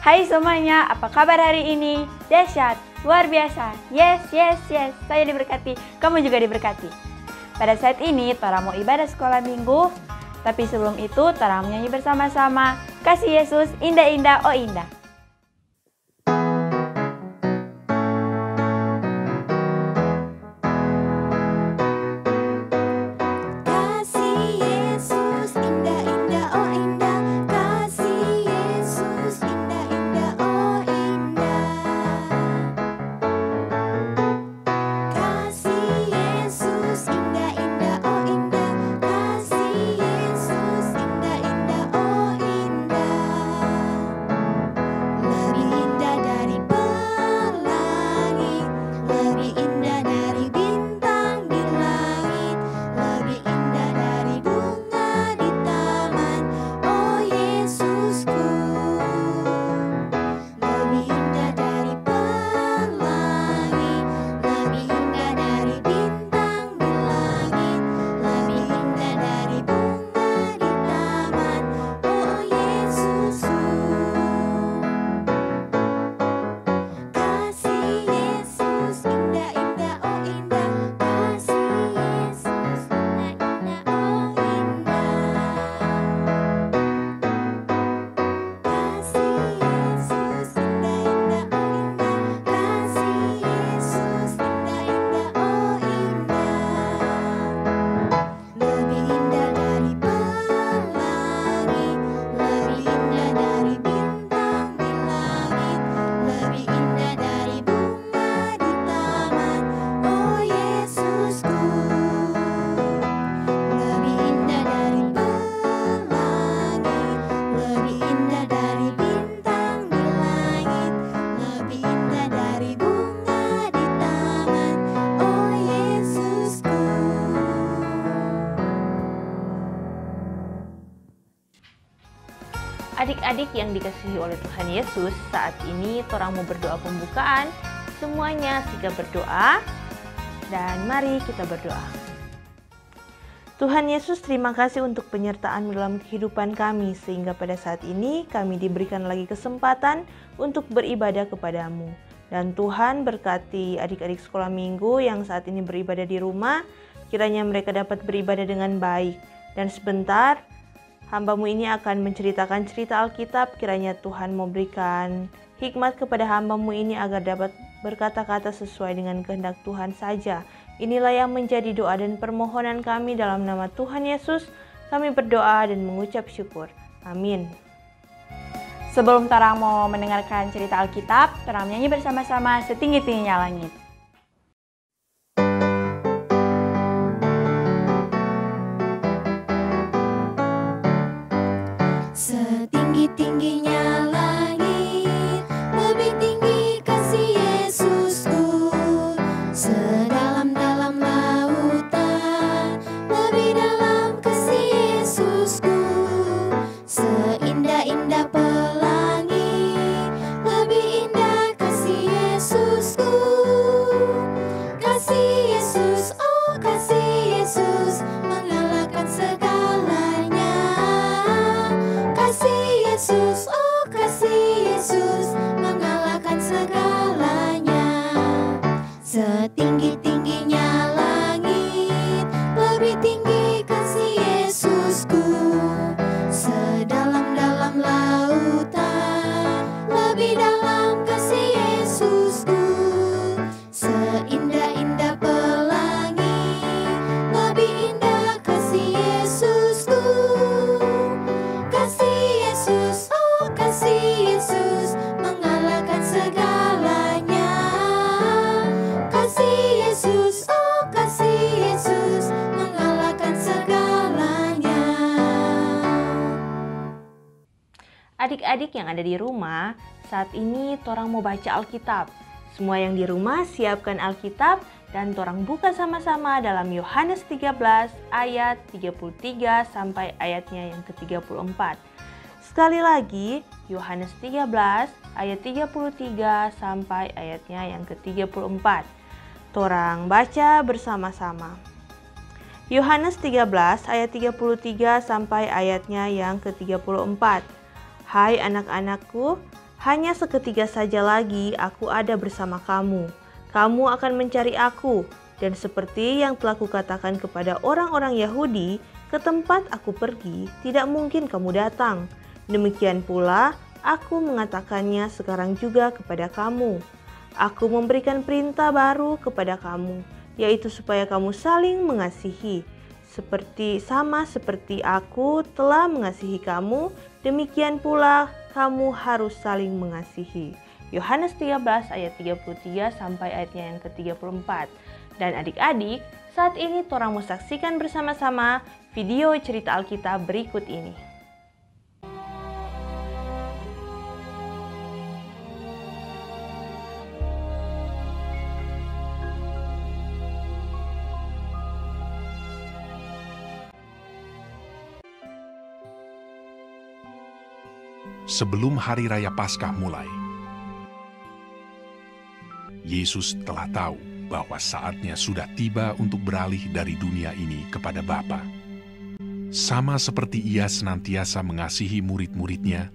Hai semuanya, apa kabar hari ini? Dahsyat, luar biasa. Yes, saya diberkati, kamu juga diberkati. Pada saat ini, Tora mau ibadah sekolah minggu. Tapi sebelum itu, Tora menyanyi bersama-sama. Kasih Yesus, indah-indah, oh indah. Adik-adik yang dikasihi oleh Tuhan Yesus, saat ini Torang mau berdoa pembukaan. Semuanya sigap berdoa, dan mari kita berdoa. Tuhan Yesus, terima kasih untuk penyertaan dalam kehidupan kami, sehingga pada saat ini kami diberikan lagi kesempatan untuk beribadah kepadamu. Dan Tuhan berkati adik-adik sekolah minggu yang saat ini beribadah di rumah, kiranya mereka dapat beribadah dengan baik. Dan sebentar, hamba-Mu ini akan menceritakan cerita Alkitab. Kiranya Tuhan memberikan hikmat kepada hamba-Mu ini agar dapat berkata-kata sesuai dengan kehendak Tuhan saja. Inilah yang menjadi doa dan permohonan kami dalam nama Tuhan Yesus. Kami berdoa dan mengucap syukur. Amin. Sebelum Torang mau mendengarkan cerita Alkitab, Torang menyanyi bersama-sama Setinggi-tingginya Langit. Setinggi-tingginya langit, lebih tinggi kasih Yesusku. Sedalam-dalam lautan, lebih dalam kasih Yesusku. Seindah-indah pelangi, lebih indah kasih Yesusku. Kasih Yesus, oh kasih Yesus, mengalahkan segalanya. Kasih Yesus, oh kasih Yesus, mengalahkan segalanya. Setinggi-tingginya langit, lebih tinggi kasih Yesusku. Sedalam-dalam lautan, lebih dalam kasih Yesusku. Seindah-indah pelangi, lebih indah kasih Yesusku. Kasih Yesus, oh kasih Yesus, mengalahkan segalanya. Kasih Yesus, oh kasih Yesus, mengalahkan segalanya. Adik-adik yang ada di rumah, saat ini Torang mau baca Alkitab. Semua yang di rumah siapkan Alkitab dan Torang buka sama-sama dalam Yohanes 13 ayat 33 sampai ayatnya yang ke-34. Sekali lagi, Yohanes 13 ayat 33 sampai ayatnya yang ke-34. Torang baca bersama-sama. Yohanes 13 ayat 33 sampai ayatnya yang ke-34. Hai anak-anakku, Hanya seketika saja lagi aku ada bersama kamu. Kamu akan mencari aku, dan seperti yang telah kukatakan kepada orang-orang Yahudi, ke tempat aku pergi, tidak mungkin kamu datang. Demikian pula, aku mengatakannya sekarang juga kepada kamu. Aku memberikan perintah baru kepada kamu, yaitu supaya kamu saling mengasihi. Sama seperti aku telah mengasihi kamu, demikian pula kamu harus saling mengasihi. Yohanes 13 ayat 33 sampai ayatnya yang ke-34. Dan adik-adik, saat ini torang mau saksikan bersama-sama video cerita Alkitab berikut ini. Sebelum hari raya Paskah mulai, Yesus telah tahu bahwa saatnya sudah tiba untuk beralih dari dunia ini kepada Bapa. Sama seperti Ia senantiasa mengasihi murid-muridnya,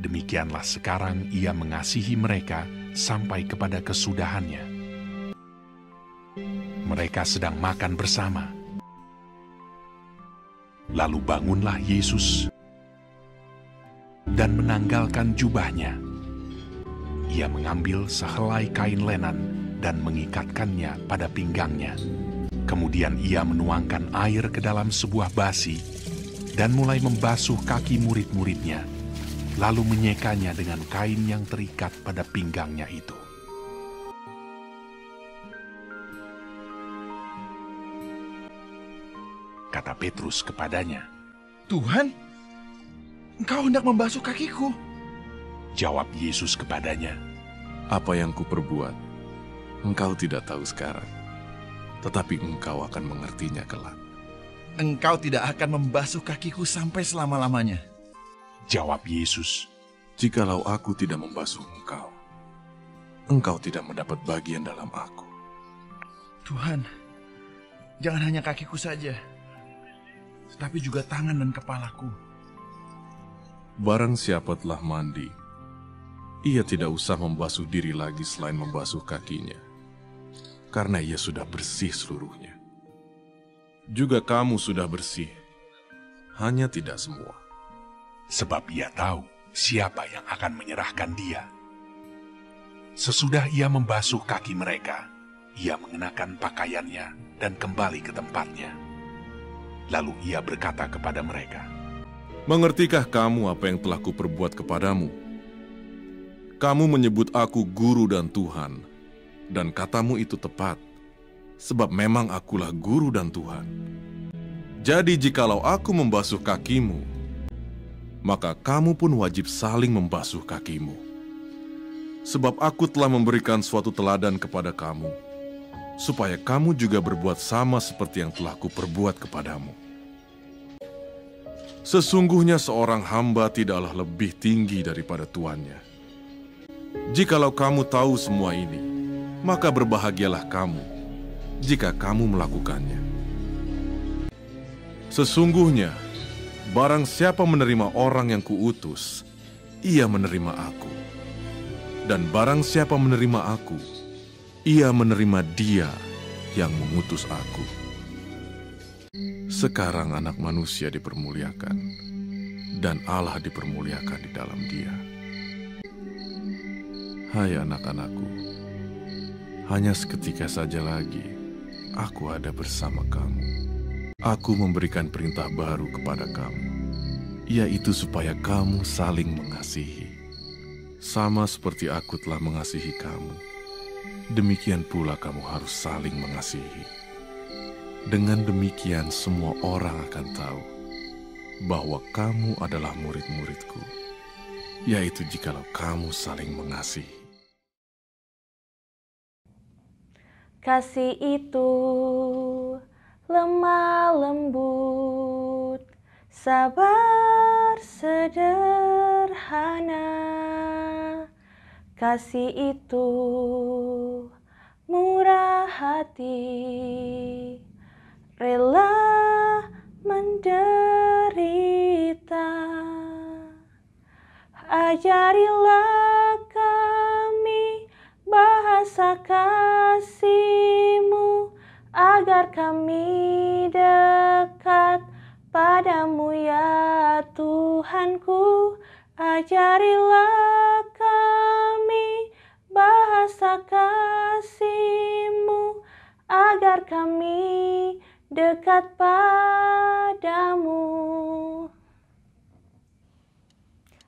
demikianlah sekarang Ia mengasihi mereka sampai kepada kesudahannya. Mereka sedang makan bersama. Lalu bangunlah Yesus dan menanggalkan jubahnya. Ia mengambil sehelai kain lenan dan mengikatkannya pada pinggangnya. Kemudian ia menuangkan air ke dalam sebuah basi dan mulai membasuh kaki murid-muridnya, lalu menyekanya dengan kain yang terikat pada pinggangnya itu. Kata Petrus kepadanya, "Tuhan, Engkau hendak membasuh kakiku." Jawab Yesus kepadanya, Apa yang kuperbuat, engkau tidak tahu sekarang, tetapi engkau akan mengertinya kelak. "Engkau tidak akan membasuh kakiku sampai selama-lamanya." Jawab Yesus, Jikalau aku tidak membasuh engkau, engkau tidak mendapat bagian dalam aku. "Tuhan, jangan hanya kakiku saja, tetapi juga tangan dan kepalaku." Barang siapa telah mandi, ia tidak usah membasuh diri lagi selain membasuh kakinya, karena ia sudah bersih seluruhnya. Juga kamu sudah bersih, hanya tidak semua. sebab ia tahu siapa yang akan menyerahkan dia. Sesudah ia membasuh kaki mereka, ia mengenakan pakaiannya dan kembali ke tempatnya. Lalu ia berkata kepada mereka, Mengertikah kamu apa yang telah kuperbuat kepadamu? Kamu menyebut aku guru dan Tuhan, dan katamu itu tepat, sebab memang akulah guru dan Tuhan. Jadi jikalau aku membasuh kakimu, maka kamu pun wajib saling membasuh kakimu. Sebab aku telah memberikan suatu teladan kepada kamu, supaya kamu juga berbuat sama seperti yang telah kuperbuat kepadamu. Sesungguhnya seorang hamba tidaklah lebih tinggi daripada tuannya. Jikalau kamu tahu semua ini, maka berbahagialah kamu jika kamu melakukannya. Sesungguhnya, barang siapa menerima orang yang kuutus, ia menerima aku. Dan barang siapa menerima aku, ia menerima dia yang mengutus aku. Sekarang anak manusia dipermuliakan, dan Allah dipermuliakan di dalam dia. Hai anak-anakku, hanya seketika saja lagi aku ada bersama kamu. Aku memberikan perintah baru kepada kamu, yaitu supaya kamu saling mengasihi. Sama seperti aku telah mengasihi kamu, demikian pula kamu harus saling mengasihi. Dengan demikian semua orang akan tahu bahwa kamu adalah murid-muridku, yaitu jikalau kamu saling mengasihi. Kasih itu lemah lembut, sabar sederhana. Kasih itu murah hati, rela menderita. Ajarilah bahasa kasih-Mu, agar kami dekat padamu ya Tuhanku. Ajarilah kami bahasa kasih-Mu, agar kami dekat padamu.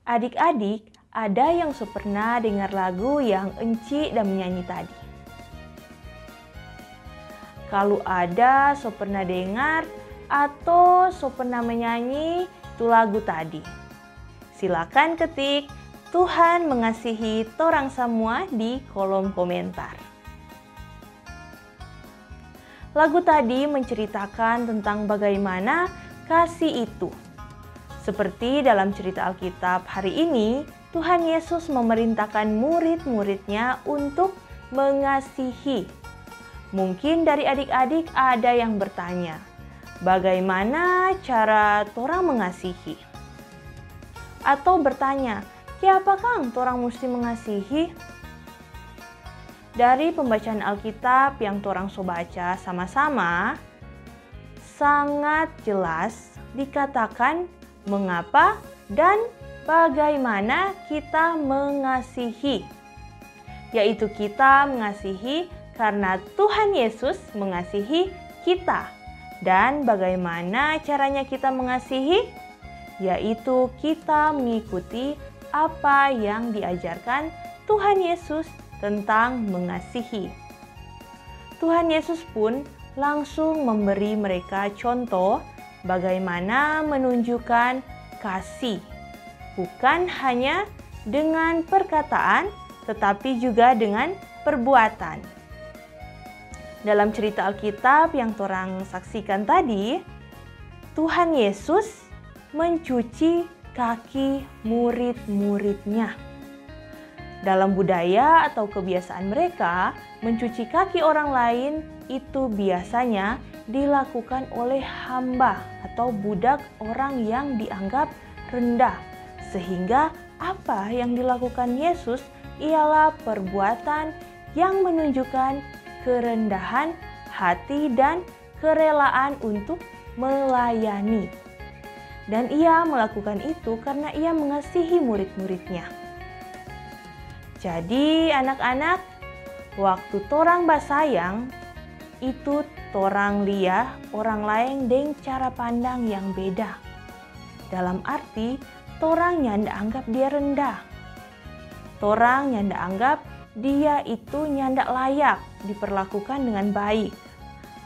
Adik-adik, ada yang pernah dengar lagu yang Enci dan menyanyi tadi? Kalau ada pernah dengar atau pernah menyanyi itu lagu tadi, silakan ketik Tuhan mengasihi torang semua di kolom komentar. Lagu tadi menceritakan tentang bagaimana kasih itu. Seperti dalam cerita Alkitab hari ini, Tuhan Yesus memerintahkan murid-muridnya untuk mengasihi. Mungkin dari adik-adik ada yang bertanya, bagaimana cara torang mengasihi? Atau bertanya, siapa Kang torang mesti mengasihi? Dari pembacaan Alkitab yang torang baca sama-sama, sangat jelas dikatakan mengapa dan bagaimana kita mengasihi. Yaitu kita mengasihi karena Tuhan Yesus mengasihi kita. Dan bagaimana caranya kita mengasihi? Yaitu kita mengikuti apa yang diajarkan Tuhan Yesus tentang mengasihi. Tuhan Yesus pun langsung memberi mereka contoh bagaimana menunjukkan kasih. Bukan hanya dengan perkataan, tetapi juga dengan perbuatan. Dalam cerita Alkitab yang torang saksikan tadi, Tuhan Yesus mencuci kaki murid-muridnya. Dalam budaya atau kebiasaan mereka, mencuci kaki orang lain itu biasanya dilakukan oleh hamba atau budak orang yang dianggap rendah. Sehingga apa yang dilakukan Yesus ialah perbuatan yang menunjukkan kerendahan hati dan kerelaan untuk melayani. Dan ia melakukan itu karena ia mengasihi murid-muridnya. Jadi anak-anak, waktu torang basayang, itu torang lihat orang lain dengan cara pandang yang beda. Dalam arti, torang nyanda anggap dia rendah. Torang nyanda anggap dia itu nyanda layak diperlakukan dengan baik.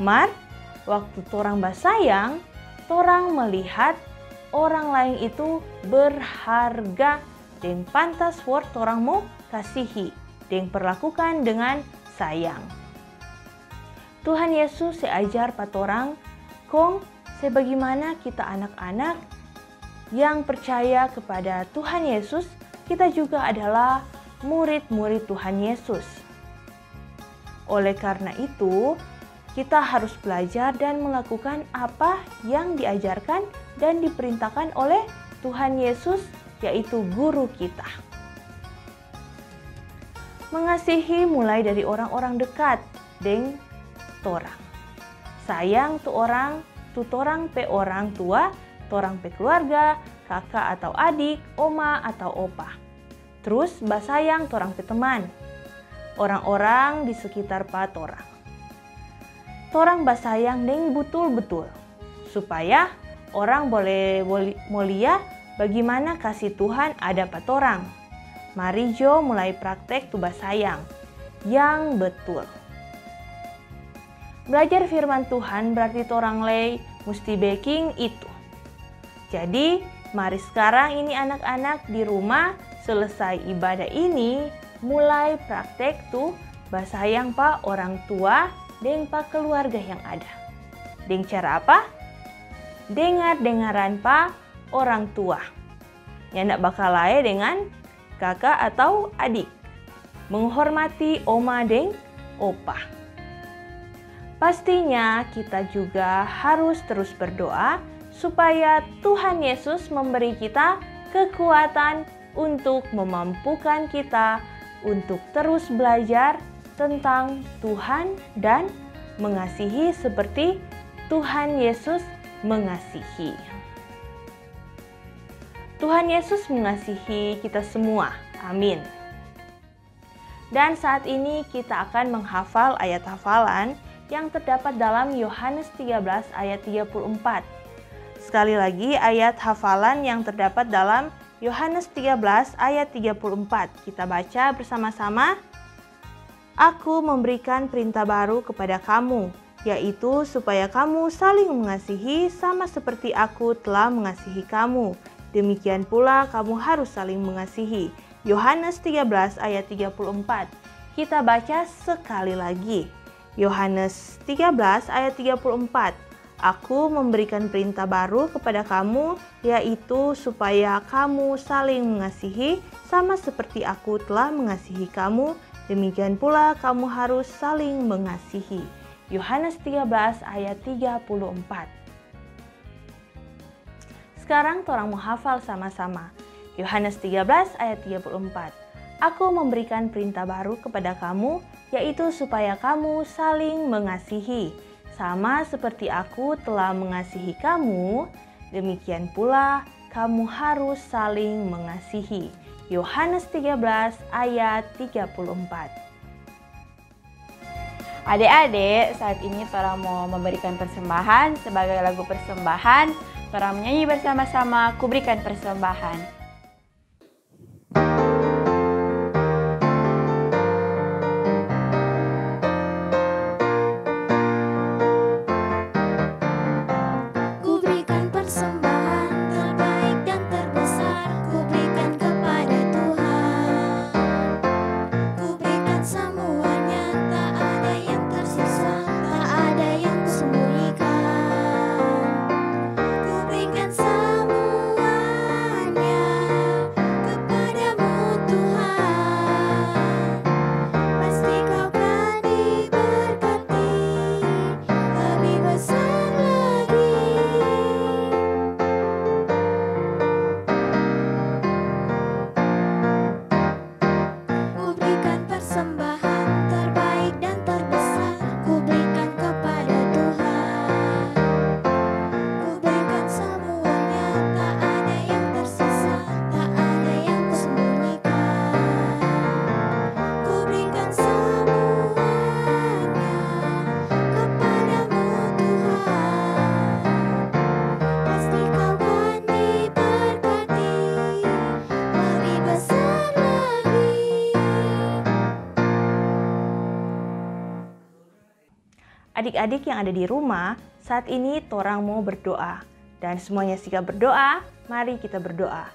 Mar, waktu torang basayang, torang melihat orang lain itu berharga dan pantas buat torang mau kasihi dan perlakukan dengan sayang. Tuhan Yesus seajar patorang kong sebagaimana kita anak-anak yang percaya kepada Tuhan Yesus, kita juga adalah murid-murid Tuhan Yesus. Oleh karena itu, kita harus belajar dan melakukan apa yang diajarkan dan diperintahkan oleh Tuhan Yesus, yaitu guru kita. Mengasihi mulai dari orang-orang dekat dengan torang. Sayang tu orang, tu torang pe orang tua, torang pe keluarga, kakak atau adik, oma atau opa. Terus basayang torang pe teman, orang-orang di sekitar patorang. Torang basayang deng betul-betul, supaya orang boleh mulia bagaimana kasih Tuhan ada patorang. Mari jo mulai praktek tu basayang yang betul. Belajar firman Tuhan berarti torang lei mesti baking itu. Jadi mari sekarang ini anak-anak di rumah selesai ibadah ini, mulai praktek tuh basayang pa orang tua dan pa keluarga yang ada. Dengan cara apa? Dengar-dengaran pa orang tua. Yang ndak bakal lain dengan kakak atau adik. Menghormati oma dan opa. Pastinya kita juga harus terus berdoa supaya Tuhan Yesus memberi kita kekuatan untuk memampukan kita untuk terus belajar tentang Tuhan dan mengasihi seperti Tuhan Yesus mengasihi. Tuhan Yesus mengasihi kita semua. Amin. Dan saat ini kita akan menghafal ayat hafalan yang terdapat dalam Yohanes 13 ayat 34. Sekali lagi ayat hafalan yang terdapat dalam Yohanes 13 ayat 34. Kita baca bersama-sama. Aku memberikan perintah baru kepada kamu, yaitu supaya kamu saling mengasihi sama seperti aku telah mengasihi kamu. Demikian pula kamu harus saling mengasihi. Yohanes 13 ayat 34. Kita baca sekali lagi. Yohanes 13 ayat 34. Aku memberikan perintah baru kepada kamu, yaitu supaya kamu saling mengasihi sama seperti aku telah mengasihi kamu. Demikian pula kamu harus saling mengasihi. Yohanes 13 ayat 34. Sekarang torang mau hafal sama-sama. Yohanes 13 ayat 34. Aku memberikan perintah baru kepada kamu, yaitu supaya kamu saling mengasihi. Sama seperti aku telah mengasihi kamu, demikian pula kamu harus saling mengasihi. Yohanes 13 ayat 34. Adik-adik, saat ini torang mau memberikan persembahan. Sebagai lagu persembahan, torang menyanyi bersama-sama, Ku Berikan Persembahan. Ku berikan persembahan terbaik dan terbesar, ku berikan kepada Tuhan. Ku berikan semuanya, tak ada yang tersisa, tak ada yang kusembunyikan. Ku berikan semuanya kepadamu Tuhan. Pasti kau kan diberkati lebih besar lagi. Ku berikan persembahan terbaik dan terbesar, ku berikan kepada Tuhan. Ku berikan semuanya, tak ada yang tersisa, tak ada yang kusembunyikan. Ku berikan semuanya kepadamu Tuhan. Pasti kau kan diberkati lebih besar lagi. Adik-adik yang ada di rumah, saat ini torang mau berdoa. Dan semuanya sikap berdoa, mari kita berdoa.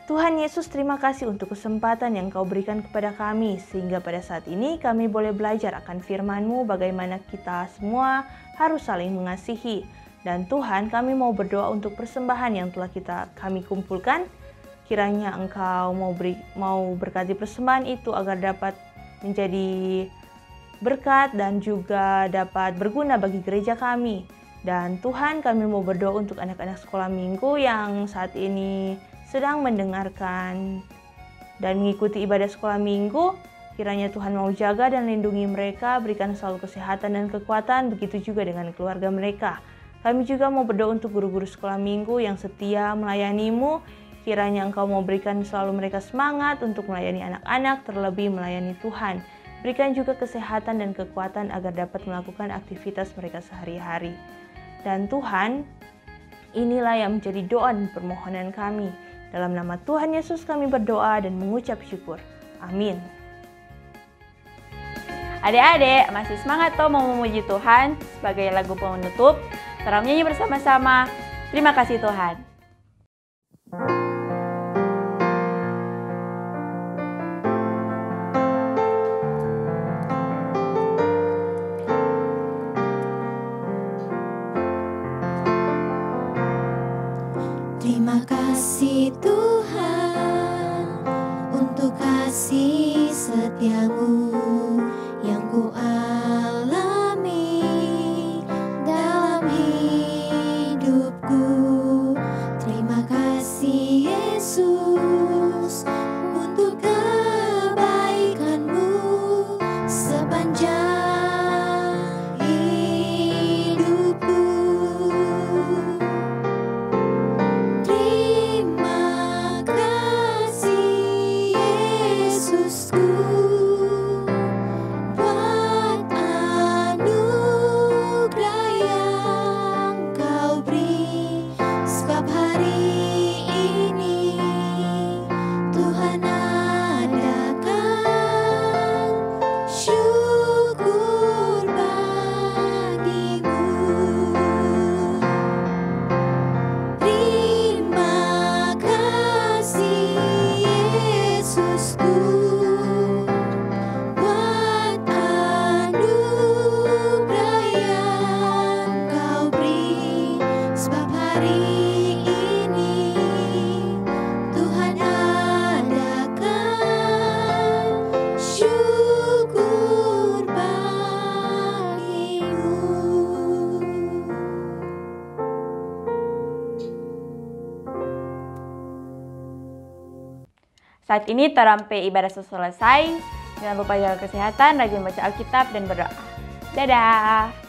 Tuhan Yesus, terima kasih untuk kesempatan yang Kau berikan kepada kami, sehingga pada saat ini kami boleh belajar akan firman-Mu bagaimana kita semua harus saling mengasihi. Dan Tuhan, kami mau berdoa untuk persembahan yang telah kami kumpulkan. Kiranya Engkau mau berkati persembahan itu agar dapat menjadi berkat dan juga dapat berguna bagi gereja kami. Dan Tuhan, kami mau berdoa untuk anak-anak sekolah minggu yang saat ini sedang mendengarkan dan mengikuti ibadah sekolah minggu. Kiranya Tuhan mau jaga dan lindungi mereka, berikan selalu kesehatan dan kekuatan, begitu juga dengan keluarga mereka. Kami juga mau berdoa untuk guru-guru sekolah minggu yang setia melayani-Mu. Kiranya Engkau mau berikan selalu mereka semangat untuk melayani anak-anak, terlebih melayani Tuhan. Berikan juga kesehatan dan kekuatan agar dapat melakukan aktivitas mereka sehari-hari. Dan Tuhan, inilah yang menjadi doa dan permohonan kami. Dalam nama Tuhan Yesus kami berdoa dan mengucap syukur. Amin. Adik-adik, masih semangat toh mau memuji Tuhan? Sebagai lagu penutup, torang menyanyi bersama-sama, Terima Kasih Tuhan. Terima kasih Tuhan untuk kasih setiamu yang ku alami dalam hidupku. Terima kasih Yesus untuk kebaikanmu sepanjang Saat ini torampe ibadah selesai. Jangan lupa jaga kesehatan, rajin baca Alkitab dan berdoa. Dadah!